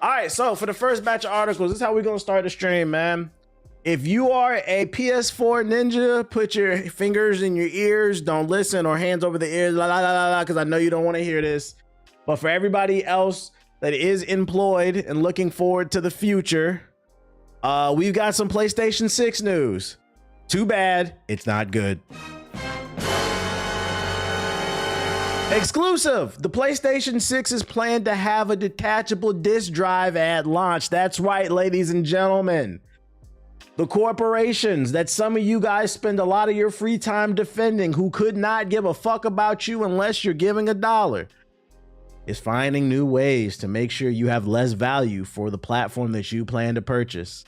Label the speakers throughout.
Speaker 1: All right, so for the first batch of articles, this is how we're gonna start the stream, man. If you are a PS4 ninja, put your fingers in your ears, don't listen, or hands over the ears, la la la la la, because I know you don't want to hear this. But for everybody else that is employed and looking forward to the future, we've got some PlayStation 6 news. Too bad it's not good. Exclusive! The PlayStation 6 is planned to have a detachable disk drive at launch. That's right, ladies and gentlemen. The corporations that some of you guys spend a lot of your free time defending, who could not give a fuck about you unless you're giving $1, is finding new ways to make sure you have less value for the platform that you plan to purchase.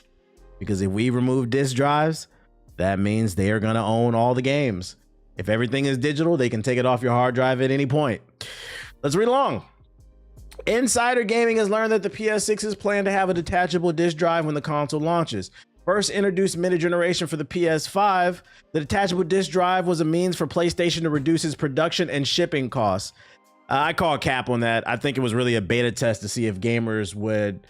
Speaker 1: Because if we remove disk drives, that means they are going to own all the games. If everything is digital, they can take it off your hard drive at any point. Let's read along. Insider Gaming has learned that the PS6 is planned to have a detachable disk drive when the console launches. First introduced mid-generation for the PS5, the detachable disk drive was a means for PlayStation to reduce its production and shipping costs. I call cap on that. I think it was really a beta test to see if gamers would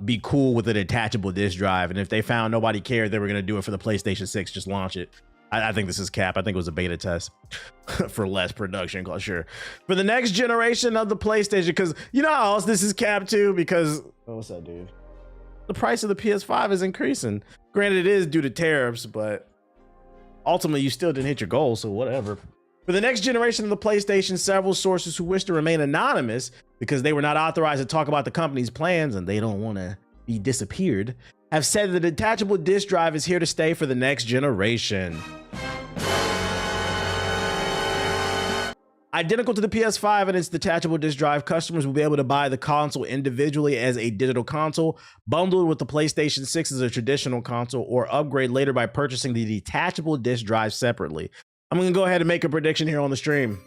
Speaker 1: be cool with a detachable disk drive. And if they found nobody cared, they were going to do it for the PlayStation 6, just launch it. I think this is cap. I think it was a beta test for less production cost, sure. For the next generation of the PlayStation, because you know how else this is cap too, because, oh, what's that, dude? The price of the PS5 is increasing. Granted, it is due to tariffs, but ultimately you still didn't hit your goal, so whatever. For the next generation of the PlayStation, several sources who wish to remain anonymous because they were not authorized to talk about the company's plans and they don't want to be disappeared, have said the detachable disk drive is here to stay for the next generation. Identical to the PS5 and its detachable disk drive, customers will be able to buy the console individually as a digital console, bundled with the PlayStation 6 as a traditional console, or upgrade later by purchasing the detachable disk drive separately. I'm going to go ahead and make a prediction here on the stream.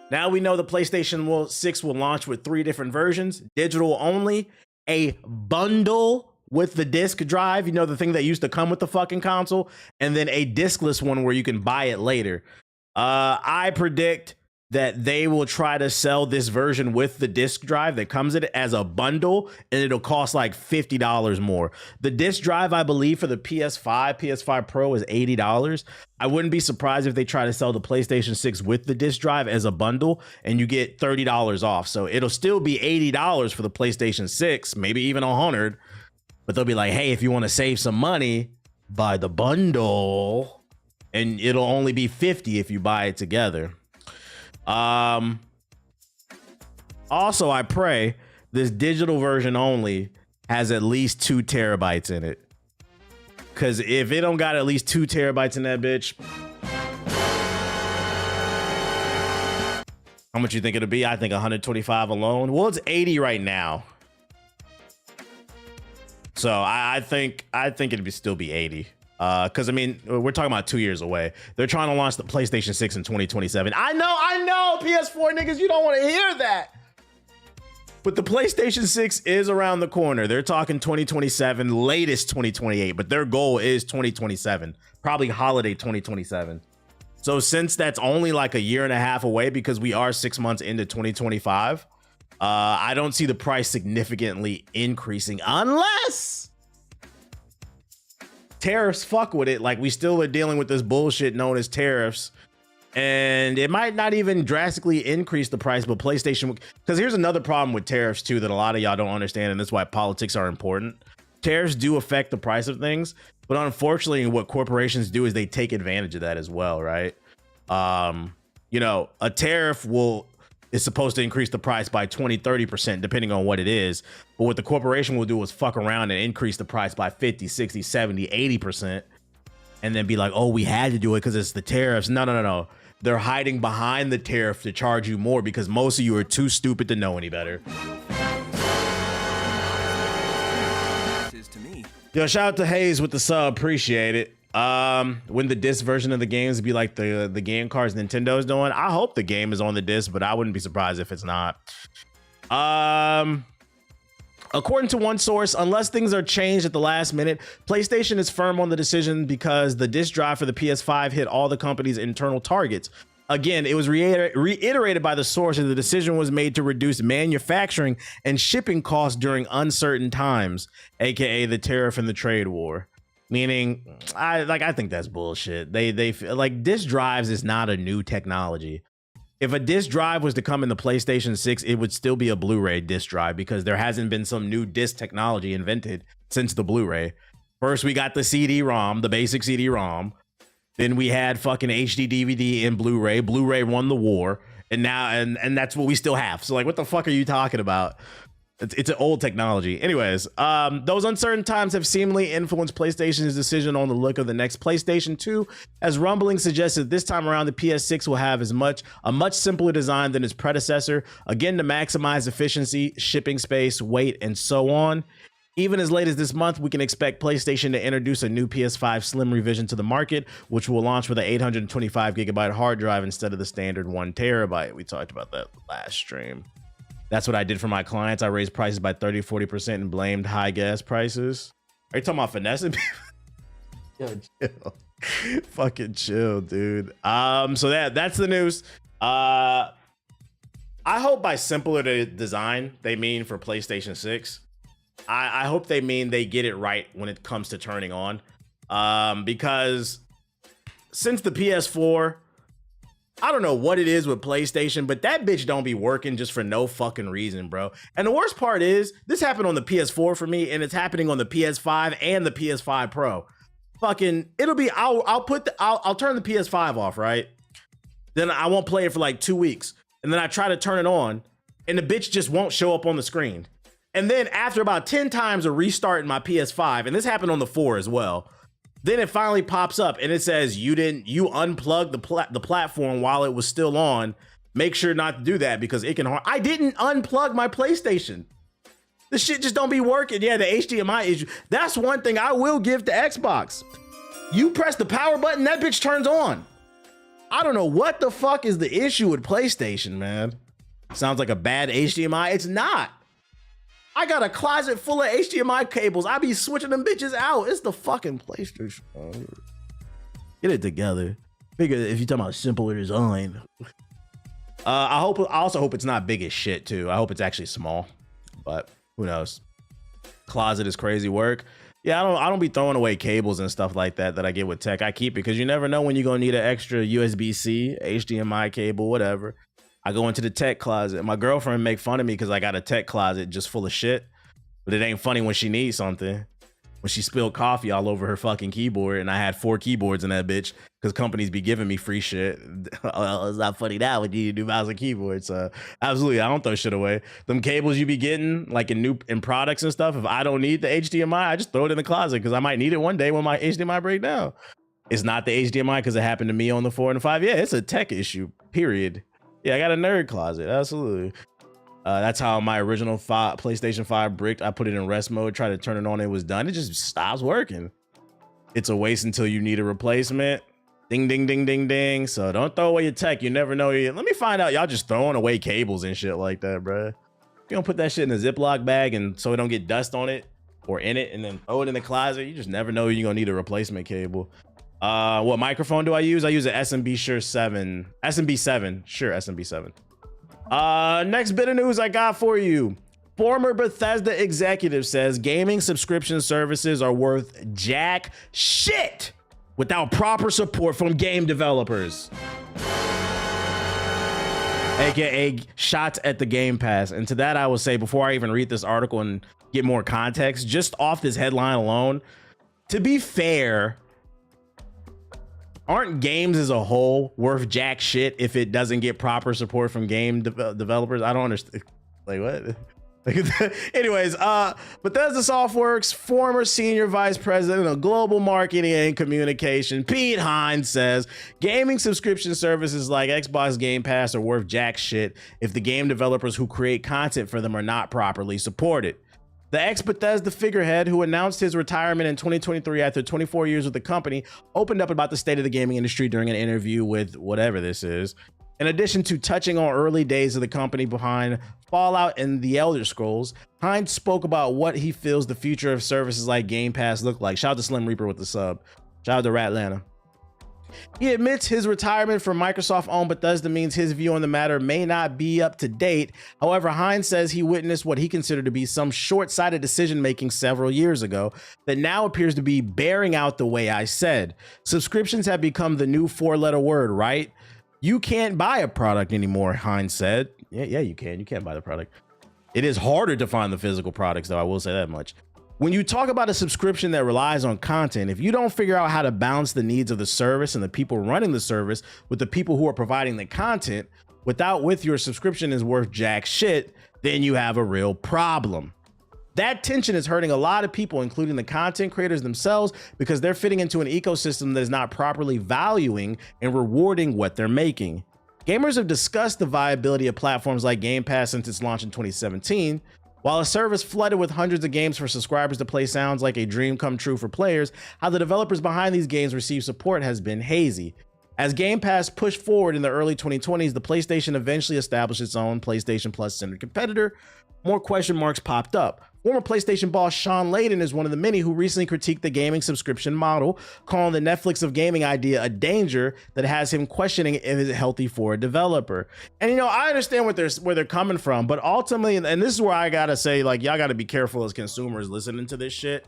Speaker 1: Now we know the PlayStation 6 will launch with 3 different versions: digital only, a bundle with the disc drive, you know, the thing that used to come with the fucking console, and then a discless one where you can buy it later. I predict that they will try to sell this version with the disc drive that comes in it as a bundle, and it'll cost like $50 more. The disc drive, I believe, for the PS5 Pro is $80. I wouldn't be surprised if they try to sell the PlayStation 6 with the disc drive as a bundle and you get $30 off. So it'll still be $80 for the PlayStation 6, maybe even $100. But they'll be like, hey, if you want to save some money, buy the bundle, and it'll only be $50 if you buy it together. Also, I pray this digital version only has at least 2 terabytes in it. Because if it don't got at least 2 terabytes in that bitch, how much you think it'll be? I think 125 alone. Well, it's 80 right now. So I think it'd still be 80. Because I mean, we're talking about 2 years away. They're trying to launch the PlayStation 6 in 2027. I know, PS4 niggas, you don't want to hear that. But the PlayStation 6 is around the corner. They're talking 2027, latest 2028, but their goal is 2027, probably holiday 2027. So since that's only like a year and a half away, because we are 6 months into 2025, I don't see the price significantly increasing unless tariffs fuck with it. Like, we still are dealing with this bullshit known as tariffs, and it might not even drastically increase the price, but PlayStation, because here's another problem with tariffs too that a lot of y'all don't understand, and that's why politics are important. Tariffs do affect the price of things, but unfortunately what corporations do is they take advantage of that as well, right? You know, a tariff is supposed to increase the price by 20-30% depending on what it is, but what the corporation will do is fuck around and increase the price by 50, 60, 70, 80%, and then be like, oh, we had to do it because it's the tariffs. No, they're hiding behind the tariff to charge you more because most of you are too stupid to know any better. Yo, shout out to Hayes with the sub, appreciate it. When the disc version of the games be like the game cards Nintendo's doing, I hope the game is on the disc, but I wouldn't be surprised if it's not. According to one source, unless things are changed at the last minute, PlayStation is firm on the decision because the disc drive for the PS5 hit all the company's internal targets. Again, it was reiterated by the source that the decision was made to reduce manufacturing and shipping costs during uncertain times, aka the tariff and the trade war. Meaning, I think that's bullshit. They like disk drives is not a new technology. If a disk drive was to come in the PlayStation 6, it would still be a Blu-ray disk drive because there hasn't been some new disk technology invented since the Blu-ray. First, we got the CD-ROM, the basic CD-ROM. Then we had fucking HD DVD and Blu-ray. Blu-ray won the war, and now and that's what we still have. So like, what the fuck are you talking about? It's an old technology. Anyways, those uncertain times have seemingly influenced PlayStation's decision on the look of the next PlayStation 2, as rumblings suggested this time around the PS6 will have a much simpler design than its predecessor, again to maximize efficiency, shipping space, weight, and so on. Even as late as this month, we can expect PlayStation to introduce a new PS5 Slim revision to the market, which will launch with an 825 gigabyte hard drive instead of the standard 1 terabyte. We talked about that last stream. That's what I did for my clients. I raised prices by 30-40% and blamed high gas prices. Are you talking about finessing people? Yo, chill. Fucking chill, dude. So that's the news. I hope by simpler design, they mean for PlayStation 6. I hope they mean they get it right when it comes to turning on. Because since the PS4, I don't know what it is with PlayStation, but that bitch don't be working just for no fucking reason, bro. And the worst part is, this happened on the PS4 for me, and it's happening on the PS5 and the PS5 Pro. Fucking, it'll be, I'll turn the PS5 off, right? Then I won't play it for like 2 weeks. And then I try to turn it on, and the bitch just won't show up on the screen. And then after about 10 times of restarting my PS5, and this happened on the 4 as well, then it finally pops up and it says you unplugged the platform while it was still on. Make sure not to do that because it can harm. I didn't unplug my PlayStation. This shit just don't be working. Yeah, the HDMI issue. That's one thing I will give to Xbox. You press the power button, that bitch turns on. I don't know what the fuck is the issue with PlayStation, man. Sounds like a bad HDMI. It's not. I got a closet full of HDMI cables. I be switching them bitches out. It's the fucking PlayStation. Get it together. Figure if you're talking about simpler design. I also hope it's not big as shit too. I hope it's actually small, but who knows? Closet is crazy work. Yeah, I don't be throwing away cables and stuff like that I get with tech. I keep it because you never know when you're gonna need an extra USB-C, HDMI cable, whatever. I go into the tech closet. My girlfriend make fun of me because I got a tech closet just full of shit. But it ain't funny when she needs something. When she spilled coffee all over her fucking keyboard and I had 4 keyboards in that bitch because companies be giving me free shit. Well, it's not funny now when you do mouse and keyboards. Absolutely, I don't throw shit away. Them cables you be getting like in products and stuff, if I don't need the HDMI, I just throw it in the closet because I might need it one day when my HDMI break down. It's not the HDMI because it happened to me on the 4 and the 5. Yeah, it's a tech issue, period. Yeah, I got a nerd closet. Absolutely. That's how my original PlayStation 5 bricked. I put it in rest mode, tried to turn it on, it was done. It just stops working. It's a waste until you need a replacement. Ding, ding, ding, ding, ding. So don't throw away your tech. You never know. Let me find out y'all just throwing away cables and shit like that, bro. You don't put that shit in a Ziploc bag and so it don't get dust on it or in it and then throw it in the closet. You just never know you're gonna need a replacement cable. What microphone do I use? I use an SMB Shure 7. SMB7. Sure, SMB7. Next bit of news I got for you. Former Bethesda executive says gaming subscription services are worth jack shit without proper support from game developers. AKA shots at the Game Pass. And to that I will say, before I even read this article and get more context, just off this headline alone, to be fair, aren't games as a whole worth jack shit if it doesn't get proper support from game developers? I don't understand. Like, what? Anyways, Bethesda Softworks former senior vice president of global marketing and communication, Pete Hines, says gaming subscription services like Xbox Game Pass are worth jack shit if the game developers who create content for them are not properly supported. The ex-Bethesda figurehead, who announced his retirement in 2023 after 24 years with the company, opened up about the state of the gaming industry during an interview with whatever this is. In addition to touching on early days of the company behind Fallout and The Elder Scrolls, Hines spoke about what he feels the future of services like Game Pass look like. Shout out to Slim Reaper with the sub. Shout out to Ratlanta. He admits his retirement from Microsoft-owned Bethesda means his view on the matter may not be up to date. However, Hines says he witnessed what he considered to be some short-sighted decision-making several years ago that now appears to be bearing out the way I said. Subscriptions have become the new four-letter word, right? You can't buy a product anymore, Hines said. Yeah, you can. You can't buy the product. It is harder to find the physical products, though, I will say that much. When you talk about a subscription that relies on content, if you don't figure out how to balance the needs of the service and the people running the service with the people who are providing the content, with your subscription is worth jack shit, then you have a real problem. That tension is hurting a lot of people, including the content creators themselves, because they're fitting into an ecosystem that is not properly valuing and rewarding what they're making. Gamers have discussed the viability of platforms like Game Pass since its launch in 2017. While a service flooded with hundreds of games for subscribers to play sounds like a dream come true for players, how the developers behind these games receive support has been hazy. As Game Pass pushed forward in the early 2020s, the PlayStation eventually established its own PlayStation Plus-centered competitor. More question marks popped up. Former PlayStation boss Sean Layden is one of the many who recently critiqued the gaming subscription model, calling the Netflix of gaming idea a danger that has him questioning if it's healthy for a developer. And you know, I understand where they're coming from, but ultimately, and this is where I gotta say, like, y'all gotta be careful as consumers listening to this shit.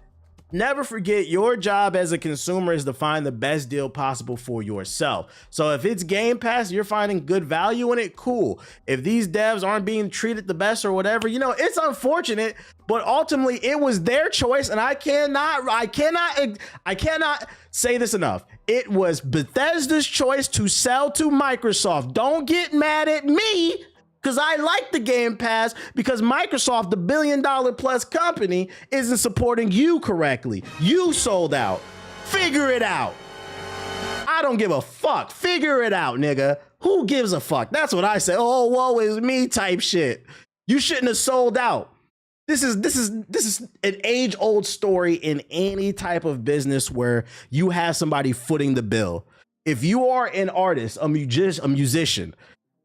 Speaker 1: Never forget, your job as a consumer is to find the best deal possible for yourself. So if it's Game Pass, you're finding good value in it, cool. If these devs aren't being treated the best or whatever, you know, it's unfortunate, but ultimately it was their choice, and I cannot say this enough. It was Bethesda's choice to sell to Microsoft. Don't get mad at me, because I like the Game Pass, because Microsoft, the billion-dollar-plus company, isn't supporting you correctly. You sold out. Figure it out. I don't give a fuck. Figure it out, nigga. Who gives a fuck? That's what I say. Oh, woe is me type shit. You shouldn't have sold out. This is an age-old story in any type of business where you have somebody footing the bill. If you are an artist, a musician,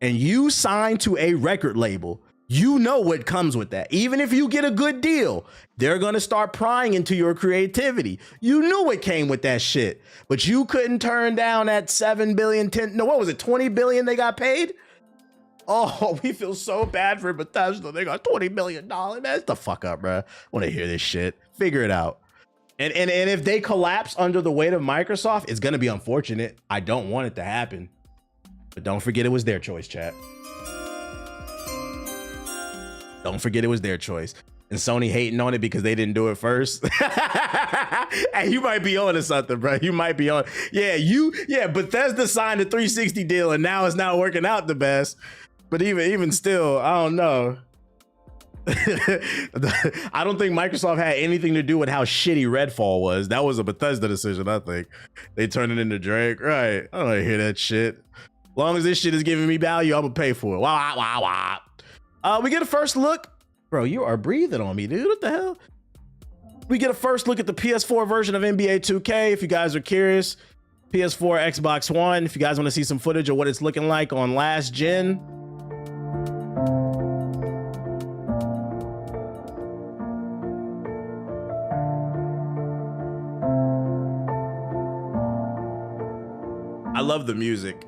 Speaker 1: and you sign to a record label, you know what comes with that. Even if you get a good deal, they're gonna start prying into your creativity. You knew what came with that shit, but you couldn't turn down that 7 billion, 10, no, what was it, 20 billion they got paid? Oh, we feel so bad for Bethesda. They got $20 million. Man, that's the fuck up, bro. I want to hear this shit. Figure it out. And if they collapse under the weight of Microsoft, it's gonna be unfortunate. I don't want it to happen. But don't forget it was their choice, chat. Don't forget it was their choice. And Sony hating on it because they didn't do it first. Hey, you might be on to something, bro. You might be on. Yeah, Bethesda signed a 360 deal and now it's not working out the best. But even still, I don't know. I don't think Microsoft had anything to do with how shitty Redfall was. That was a Bethesda decision, I think. They turned it into Drake. Right. I don't want to hear that shit. As long as this shit is giving me value, I'm gonna pay for it. Wow, wow, wow. We get a first look. Bro, you are breathing on me, dude. What the hell? We get a first look at the PS4 version of NBA 2K. If you guys are curious, PS4, Xbox One. If you guys want to see some footage of what it's looking like on last gen. I love the music.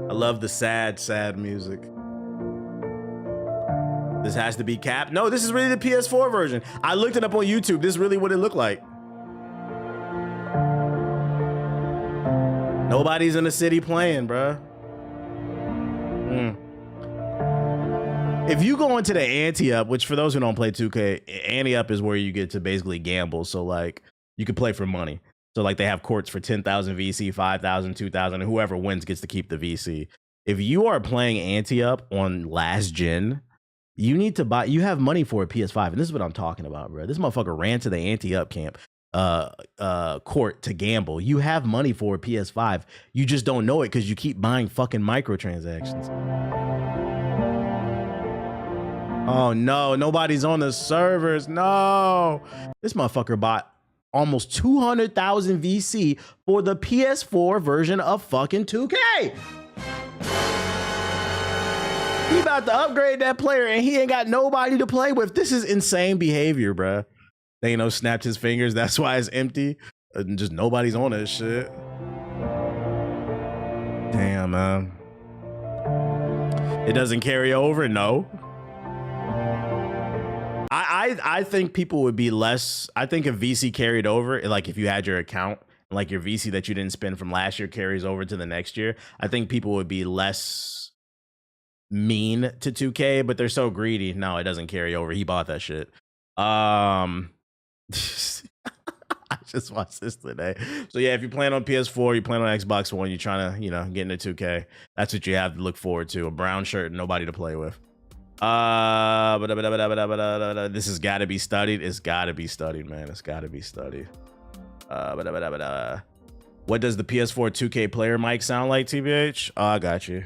Speaker 1: I love the sad music. This has to be Cap. No, this is really the PS4 version. I looked it up on YouTube. This is really what it looked like. Nobody's in the city playing, bruh. If you go into the ante-up, which for those who don't play 2K, ante-up is where you get to basically gamble. So like you can play for money. So like they have courts for 10,000 VC, 5,000, 2,000, and whoever wins gets to keep the VC. If you are playing ante-up on last gen, you need to buy, you have money for a PS5. And this is what I'm talking about, bro. This motherfucker ran to the ante-up camp court to gamble. You have money for a PS5. You just don't know it because you keep buying fucking microtransactions. Oh no, nobody's on the servers. No. This motherfucker bought almost 200,000 VC for the PS4 version of fucking 2K. He about to upgrade that player and he ain't got nobody to play with. This is insane behavior, bruh. Thanos snapped his fingers. That's why it's empty. and just nobody's on that shit. Damn, man. It doesn't carry over? No. I think people would be less. I think if VC carried over, like if you had your account, like your VC that you didn't spend from last year carries over to the next year, I think people would be less mean to 2K, but they're so greedy. No, it doesn't carry over. He bought that shit. I just watched this today. So yeah, if you're playing on PS4, you're playing on Xbox One, you're trying to, get into 2K. That's what you have to look forward to. A brown shirt and nobody to play with. This has got to be studied. It's got to be studied, man. It's got to be studied. What does the PS4 2K player mic sound like, TBH? Oh, I got you.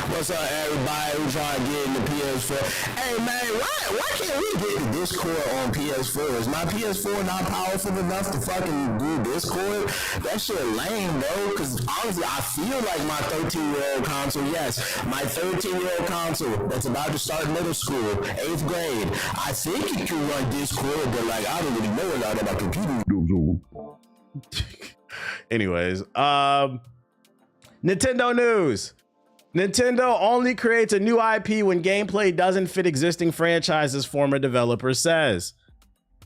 Speaker 2: What's up, everybody who's trying to get in the PS4? Hey, man, why can't we get the Discord on PS4? Is my PS4 not powerful enough to fucking do Discord? That shit lame, bro, because honestly, I feel like my 13-year-old console, yes, my 13-year-old console that's about to start middle school, 8th grade, I think it can run Discord, but, like, I don't really know a lot about computers.
Speaker 1: Anyways, Nintendo news. Nintendo only creates a new IP when gameplay doesn't fit existing franchises, former developer says.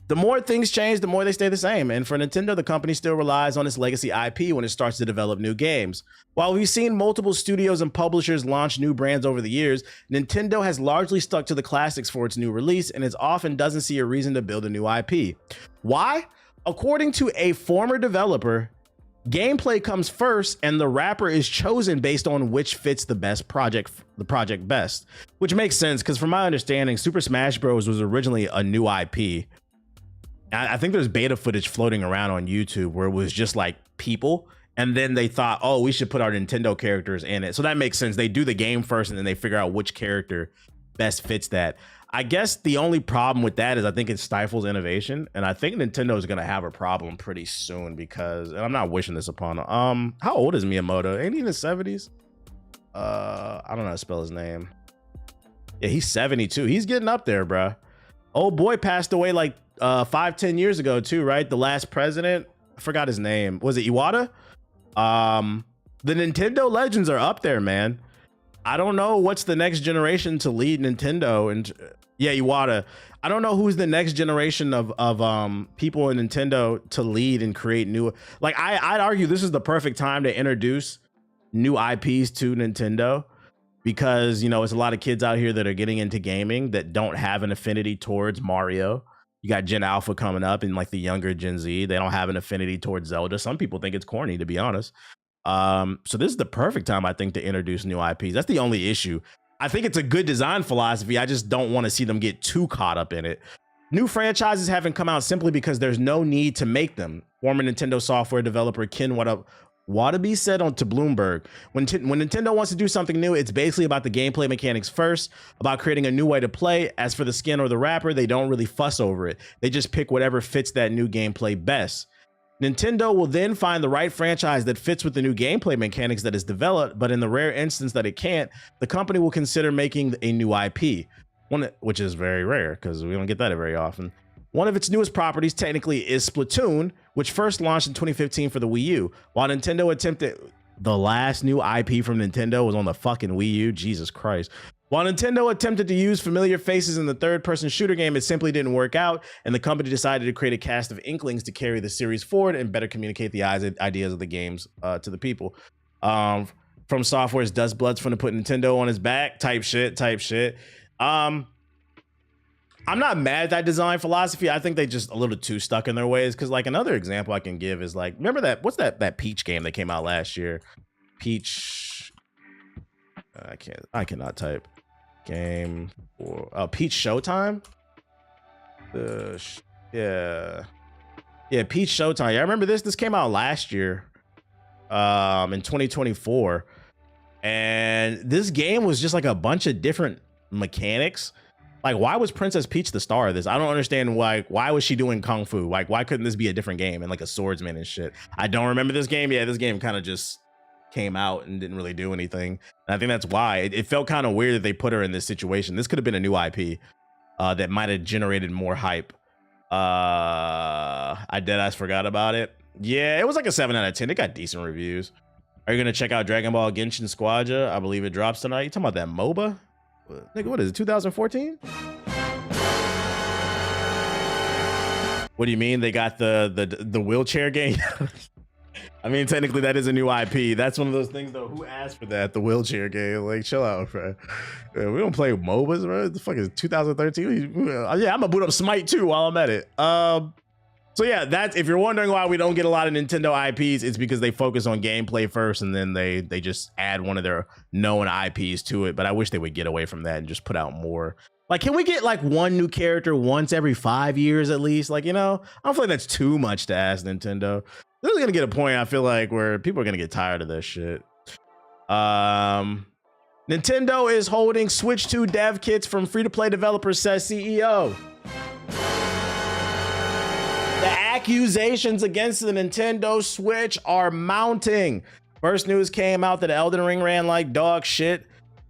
Speaker 1: The more things change, the more they stay the same. And for Nintendo, the company still relies on its legacy IP when it starts to develop new games. While we've seen multiple studios and publishers launch new brands over the years, Nintendo has largely stuck to the classics for its new release, and it often doesn't see a reason to build a new IP. Why? According to a former developer, gameplay comes first, and the wrapper is chosen based on which fits the project best, which makes sense because from my understanding, Super Smash Bros. Was originally a new IP. I think there's beta footage floating around on YouTube where it was just like people, and then they thought, oh, we should put our Nintendo characters in it. So that makes sense. They do the game first, and then they figure out which character best fits that. I guess the only problem with that is I think it stifles innovation, and I think Nintendo is going to have a problem pretty soon because, and I'm not wishing this upon them. How old is Miyamoto? Ain't he in his 70s? I don't know how to spell his name. Yeah, he's 72. He's getting up there, bruh. Old boy passed away like 5-10 years ago too, right? The last president, I forgot his name. Was it Iwata? The Nintendo legends are up there, man. I don't know what's the next generation to lead Nintendo, and yeah, Iwata. I don't know who's the next generation of people in Nintendo to lead and create new. Like I'd argue this is the perfect time to introduce new IPs to Nintendo because it's a lot of kids out here that are getting into gaming that don't have an affinity towards Mario. You got Gen Alpha coming up, and like the younger Gen Z, they don't have an affinity towards Zelda. Some people think it's corny, to be honest. So this is the perfect time, I think, to introduce new IPs. That's the only issue. I think it's a good design philosophy. I just don't want to see them get too caught up in it. New franchises haven't come out simply because there's no need to make them. Former Nintendo software developer Ken Wadabe said to Bloomberg, when Nintendo wants to do something new, it's basically about the gameplay mechanics first, about creating a new way to play. As for the skin or the wrapper, they don't really fuss over it. They just pick whatever fits that new gameplay best. Nintendo will then find the right franchise that fits with the new gameplay mechanics that is developed, but in the rare instance that it can't, the company will consider making a new IP, which is very rare because we don't get that very often. One of its newest properties technically is Splatoon, which first launched in 2015 for the Wii U. While Nintendo attempted, the last new IP from Nintendo was on the fucking Wii U, Jesus Christ. While Nintendo attempted to use familiar faces in the third-person shooter game, it simply didn't work out, and the company decided to create a cast of inklings to carry the series forward and better communicate the ideas of the games to the people. From Software's Dust Bloods from to put Nintendo on his back, type shit. I'm not mad at that design philosophy. I think they just a little too stuck in their ways, because like another example I can give is like, remember what's that Peach game that came out last year? Peach, I cannot type. Game for Peach Showtime. Yeah, Peach Showtime. Yeah, I remember this came out last year in 2024, and this game was just like a bunch of different mechanics. Like, why was Princess Peach the star of this? I don't understand why was she doing kung fu? Like, why couldn't this be a different game and like a swordsman and shit? I don't remember this game. Yeah, this game kind of just came out and didn't really do anything. And I think that's why it felt kind of weird that they put her in this situation. This could have been a new IP that might have generated more hype I deadass forgot about it. Yeah, it was like a 7 out of 10. It got decent reviews. Are you gonna check out Dragon Ball Genshin Squadra? I believe it drops tonight. You talking about that MOBA? Nigga, what is it? 2014? What do you mean they got the wheelchair game? I mean, technically that is a new IP. That's one of those things though. Who asked for that? The wheelchair game. Like, chill out, bro. We don't play MOBAs, bro. The fuck is 2013? Yeah, I'm gonna boot up Smite too while I'm at it. So yeah, that's, if you're wondering why we don't get a lot of Nintendo IPs, it's because they focus on gameplay first and then they just add one of their known IPs to it. But I wish they would get away from that and just put out more. Like, can we get like one new character once every 5 years at least? Like, you know, I don't feel like that's too much to ask Nintendo. This is gonna get a point, I feel like, where people are gonna get tired of this shit. Nintendo is holding Switch 2 dev kits from free-to-play developers, says CEO. The accusations against the Nintendo Switch are mounting. First news came out that Elden Ring ran like dog shit.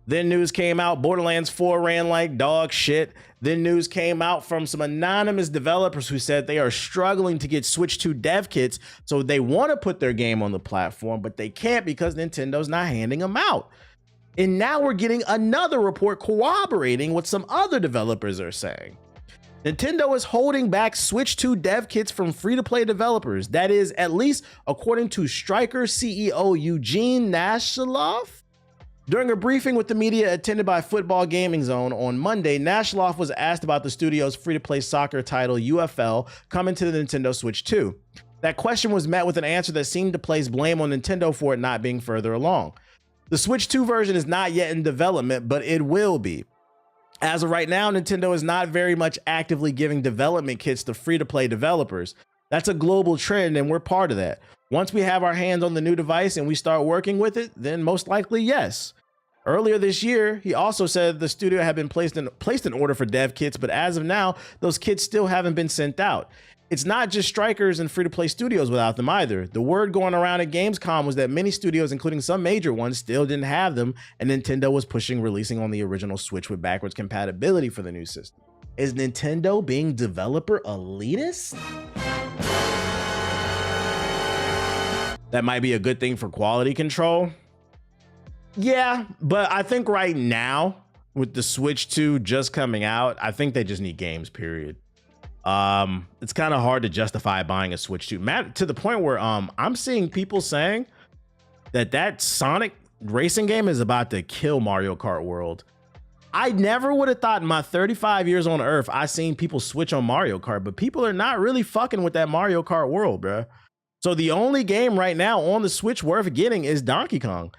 Speaker 1: Then news came out Borderlands 4 ran like dog shit. Then news came out from some anonymous developers who said they are struggling to get Switch 2 dev kits, so they want to put their game on the platform, but they can't because Nintendo's not handing them out. And now we're getting another report corroborating what some other developers are saying. Nintendo is holding back Switch 2 dev kits from free-to-play developers. That is, at least according to Stryker CEO Eugene Nashloff. During a briefing with the media attended by Football Gaming Zone on Monday, Nashloff was asked about the studio's free-to-play soccer title UFL coming to the Nintendo Switch 2. That question was met with an answer that seemed to place blame on Nintendo for it not being further along. The Switch 2 version is not yet in development, but it will be. As of right now, Nintendo is not very much actively giving development kits to free-to-play developers. That's a global trend, and we're part of that. Once we have our hands on the new device and we start working with it, then most likely, yes. Earlier this year, he also said the studio had been placed in order for dev kits, but as of now, those kits still haven't been sent out. It's not just strikers and free-to-play studios without them either. The word going around at Gamescom was that many studios, including some major ones, still didn't have them, and Nintendo was pushing releasing on the original Switch with backwards compatibility for the new system. Is Nintendo being developer elitist? That might be a good thing for quality control. Yeah, but I think right now, with the Switch 2 just coming out, I think they just need games, period. It's kind of hard to justify buying a Switch 2, Matt, to the point where I'm seeing people saying that Sonic racing game is about to kill Mario Kart World. I never would have thought in my 35 years on Earth I seen people switch on Mario Kart, but people are not really fucking with that Mario Kart World, bro. So the only game right now on the Switch worth getting is Donkey Kong.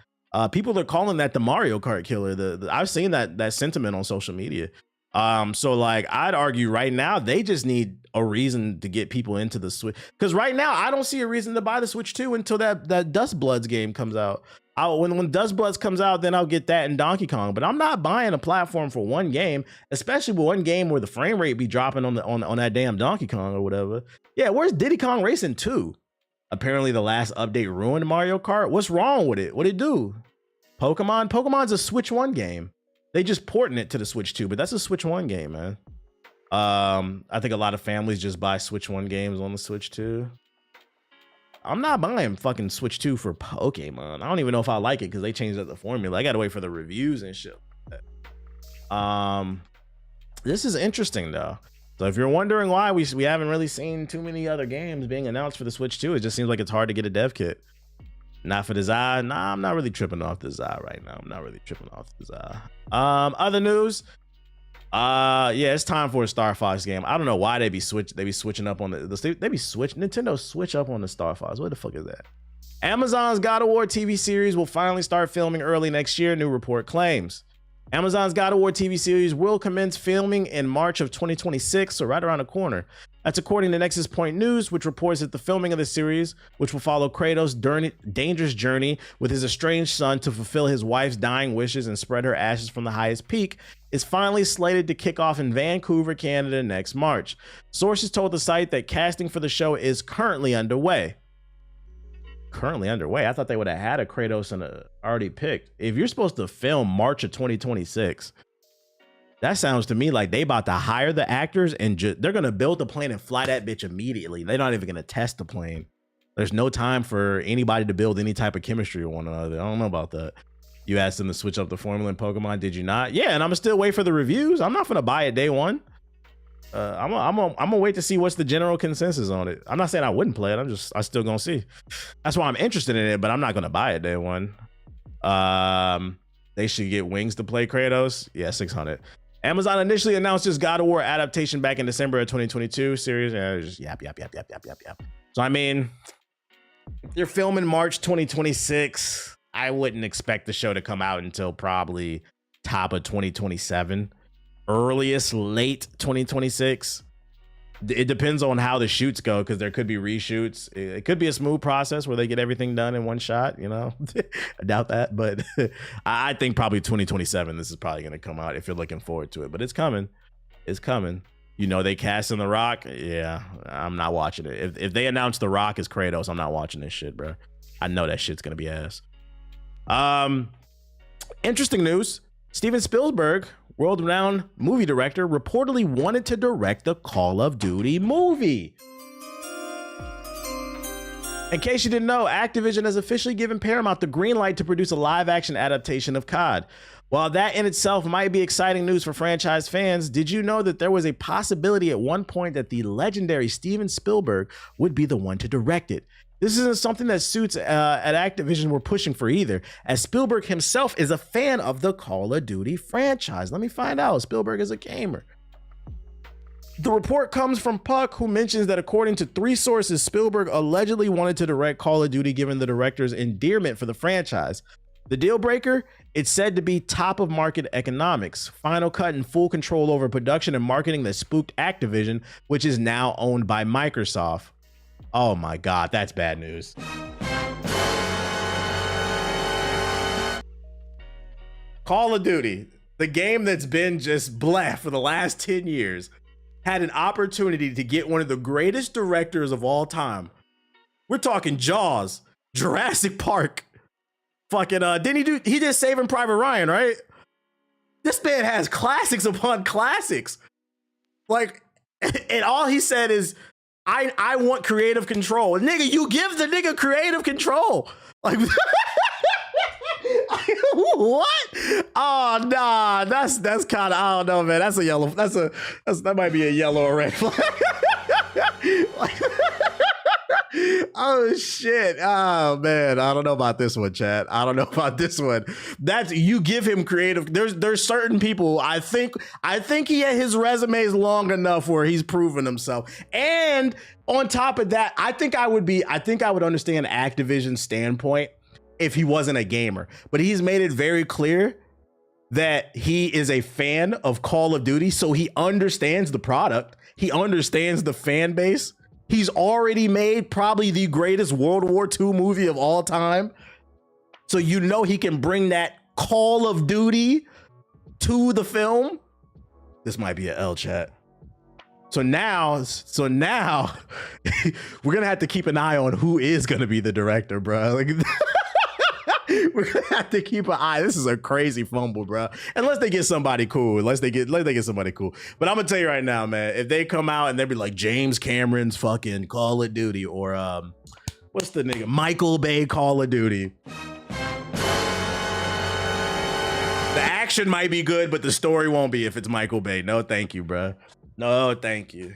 Speaker 1: People are calling that the Mario Kart killer. I've seen that sentiment on social media. So like, I'd argue right now they just need a reason to get people into the Switch, because right now I don't see a reason to buy the Switch 2 until that Dust Bloods game comes out. When Dust Bloods comes out, then I'll get that in Donkey Kong. But I'm not buying a platform for one game, especially with one game where the frame rate be dropping on that damn Donkey Kong or whatever. Yeah, where's Diddy Kong Racing 2? Apparently the last update ruined Mario Kart. What's wrong with it? What'd it do? Pokemon's a Switch 1 game. They just porting it to the Switch 2, but that's a Switch 1 game, man. I think a lot of families just buy Switch 1 games on the Switch 2. I'm not buying fucking Switch 2 for Pokemon. I don't even know if I like it because they changed up the formula. I gotta wait for the reviews and shit. This is interesting though. So if you're wondering why we haven't really seen too many other games being announced for the Switch 2, it just seems like it's hard to get a dev kit. Not for the Zai. Nah, I'm not really tripping off the Zai right now. Other news. Yeah, it's time for a Star Fox game. I don't know why they be switching up on Nintendo switch up on the Star Fox. What the fuck is that? Amazon's God of War TV series will finally start filming early next year, new report claims. Amazon's God of War TV series will commence filming in March of 2026, so right around the corner. That's according to Nexus Point News, which reports that the filming of the series, which will follow Kratos' dangerous journey with his estranged son to fulfill his wife's dying wishes and spread her ashes from the highest peak, is finally slated to kick off in Vancouver, Canada next March. Sources told the site that casting for the show is currently underway. I thought they would have had a Kratos and already picked. If you're supposed to film March of 2026, That sounds to me like they about to hire the actors and they're gonna build the plane and fly that bitch immediately. They're not even gonna test the plane. There's no time for anybody to build any type of chemistry with one another. I don't know about that. You asked them to switch up the formula in Pokemon, did you not? Yeah, and I'm still wait for the reviews. I'm not gonna buy it day one. I'm gonna wait to see what's the general consensus on it. I'm not saying I wouldn't play it. I still gonna see. That's why I'm interested in it, but I'm not gonna buy it day one. They should get wings to play Kratos. Yeah, 600. Amazon initially announced this God of War adaptation back in December of 2022 series. Just yap. So I mean, if you're filming March 2026, I wouldn't expect the show to come out until probably top of 2027, earliest late 2026. It depends on how the shoots go, because there could be reshoots. It could be a smooth process where they get everything done in one shot, you know. I doubt that, but I think probably 2027 this is probably going to come out if you're looking forward to it. But it's coming. It's coming. You know, they cast in The Rock. Yeah, I'm not watching it. If they announce The Rock as Kratos, I'm not watching this shit, bro. I know that shit's going to be ass. Interesting news. Steven Spielberg, world-renowned movie director, reportedly wanted to direct the Call of Duty movie. In case you didn't know, Activision has officially given Paramount the green light to produce a live-action adaptation of COD. While that in itself might be exciting news for franchise fans, did you know that there was a possibility at one point that the legendary Steven Spielberg would be the one to direct it? This isn't something that suits at Activision were pushing for either, as Spielberg himself is a fan of the Call of Duty franchise. Let me find out. Spielberg is a gamer. The report comes from Puck, who mentions that according to 3 sources, Spielberg allegedly wanted to direct Call of Duty given the director's endearment for the franchise. The deal breaker? It's said to be top of market economics, Final Cut and full control over production and marketing that spooked Activision, which is now owned by Microsoft. Oh my God, that's bad news. Call of Duty, the game that's been just blah for the last 10 years, had an opportunity to get one of the greatest directors of all time. We're talking Jaws, Jurassic Park. Fucking, didn't he did Saving Private Ryan, right? This man has classics upon classics. Like, and all he said is, I want creative control. Nigga, you give the nigga creative control. Like, what? Oh, nah, that's kind of, I don't know, man. That's a yellow, that might be a yellow or red flag. Like, oh shit. Oh man, I don't know about this one, chat. I don't know about this one. That's, you give him creative. There's certain people, I think he had his resumes long enough where he's proven himself. And on top of that, I think I would understand Activision's standpoint if he wasn't a gamer, but he's made it very clear that he is a fan of Call of Duty, so he understands the product. He understands the fan base. He's already made probably the greatest World War II movie of all time. So you know he can bring that Call of Duty to the film. This might be an L, chat. So now we're gonna have to keep an eye on who is gonna be the director, bro. Like, we're gonna have to keep an eye. This is a crazy fumble, bro. Unless they get somebody cool. Unless they get somebody cool. But I'm gonna tell you right now, man. If they come out and they be like James Cameron's fucking Call of Duty, or what's the nigga, Michael Bay Call of Duty. The action might be good, but the story won't be if it's Michael Bay. No, thank you, bro. No, thank you.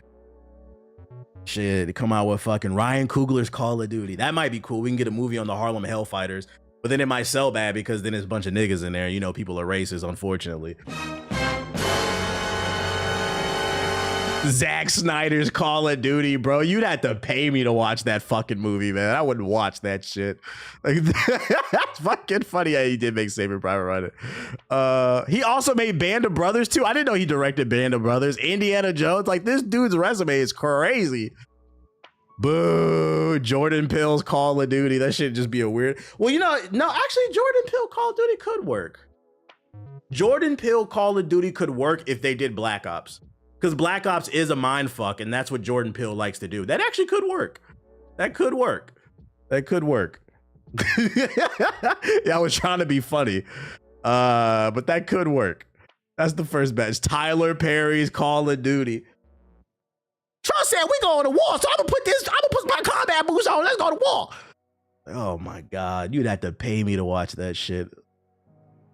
Speaker 1: Shit, they come out with fucking Ryan Coogler's Call of Duty. That might be cool. We can get a movie on the Harlem Hellfighters. But then it might sell bad because then there's a bunch of niggas in there. You know, people are racist, unfortunately. Zack Snyder's Call of Duty, bro. You'd have to pay me to watch that fucking movie, man. I wouldn't watch that shit. Like, that's fucking funny how he did make Saving Private Ryan. He also made Band of Brothers too. I didn't know he directed Band of Brothers. Indiana Jones. Like, this dude's resume is crazy. Boo. Jordan Peele's Call of Duty. That should just be a weird. Well, you know, no, actually, Jordan Peele Call of Duty could work. Jordan Peele Call of Duty could work if they did Black Ops. Because Black Ops is a mind fuck, and that's what Jordan Peele likes to do. That actually could work. That could work. That could work. Yeah, I was trying to be funny. But that could work. That's the first match. Tyler Perry's Call of Duty. Trump said we going to war, so I'm gonna put my combat boots on. Let's go to war. Oh my God, you'd have to pay me to watch that shit.